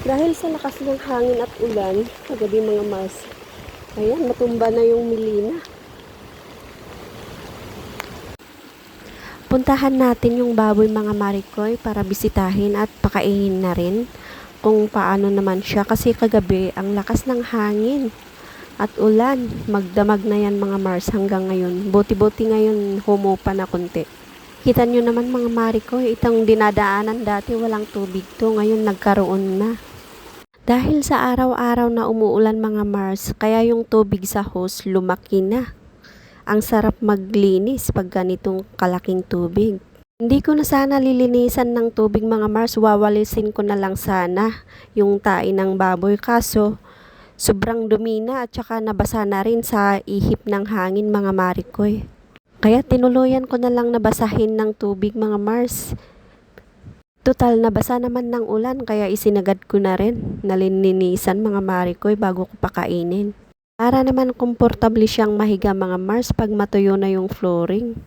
Dahil sa lakas ng hangin at ulan, kagabi mga Mars, ayan, matumba na yung Milina. Puntahan natin yung baboy mga Marikoy para bisitahin at pakainin na rin kung paano naman siya. Kasi kagabi, ang lakas ng hangin at ulan. Magdamag na yan mga Mars hanggang ngayon. Buti-buti ngayon humupa na konti. Kita nyo naman mga Marikoy, itong dinadaanan dati walang tubig to. Ngayon nagkaroon na. Dahil sa araw-araw na umuulan mga Mars, kaya yung tubig sa hose lumaki na. Ang sarap maglinis pag ganitong kalaking tubig. Hindi ko na sana lilinisan ng tubig mga Mars, wawalisin ko na lang sana yung tae ng baboy. Kaso, sobrang dumi na at saka nabasa na rin sa ihip ng hangin mga Marikoy. Kaya tinuluyan ko na lang nabasahin ng tubig mga Mars. Total, nabasa naman ng ulan kaya isinagad ko na rin. Nalilinisan mga Marikoy bago ko pakainin. Para naman komportable siyang mahiga mga Mars pag matuyo na yung flooring.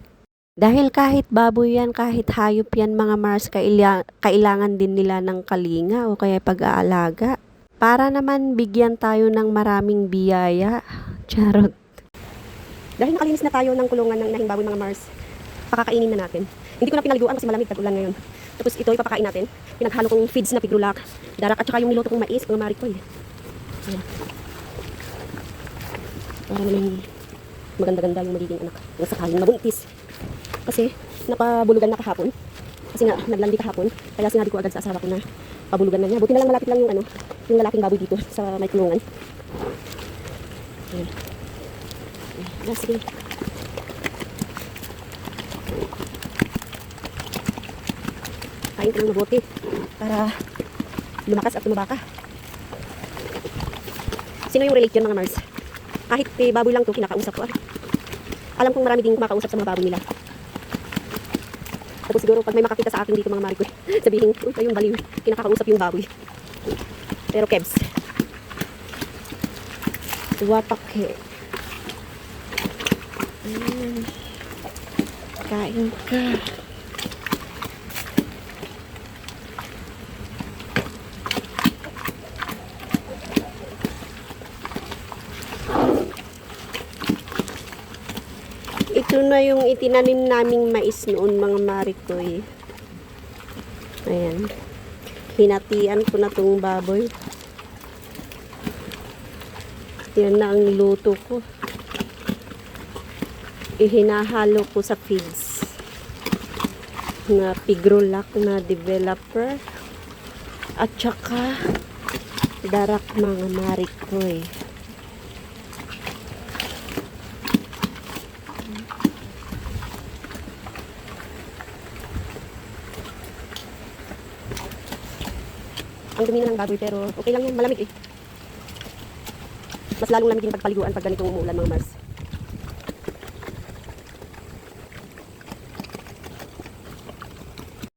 Dahil kahit baboy yan, kahit hayop yan mga Mars, kailangan din nila ng kalinga o kaya pag-aalaga. Para naman bigyan tayo ng maraming biyaya. Charot. Dahil nakalinis na tayo ng kulungan ng inahing baboy mga Mars, pakakainin na natin. Hindi ko na pinaliguan kasi malamig tag-ulan ngayon. Tapos ito ipapakain natin. Pinaghalo kong feeds na pigrulak, darak at saka yung niluto kong mais, mga Marikoy. Ayan. Para naman maganda-ganda yung magiging anak. Huwag sakaling mabuntis. Kasi napabulugan na kahapon. Kasi nga naglandi kahapon. Kaya sinabi ko agad sa asawa ko na pabulugan na niya. Buti na lang malapit lang yung yung lalaking baboy dito sa may kulungan. Ayan. Ayan, sige. Kain ko ng mabuti para lumakas at tumaba ka. Sino yung relate yun mga Mars? Kahit baboy lang to kinakausap ko. Alam kong marami din kumakausap sa mga baboy nila. Tapos siguro pag may makakita sa akin dito mga Marikoy, sabihin, uy, kayong baliw, kinakausap yung baboy. Pero kebs. Wapake. Kain ka. Ito na yung itinanim naming mais noon mga Marikoy. Ayan. Hinatian ko na tong baboy. Yan na ang luto ko. Ihinahalo ko sa feeds na pigrulak na developer at saka darak mga Marikoy. Ang dumi na ng baboy pero okay lang yan, malamig eh. Mas lalong lamig yung pagpaliguan pag ganitong umuulan mga Mars.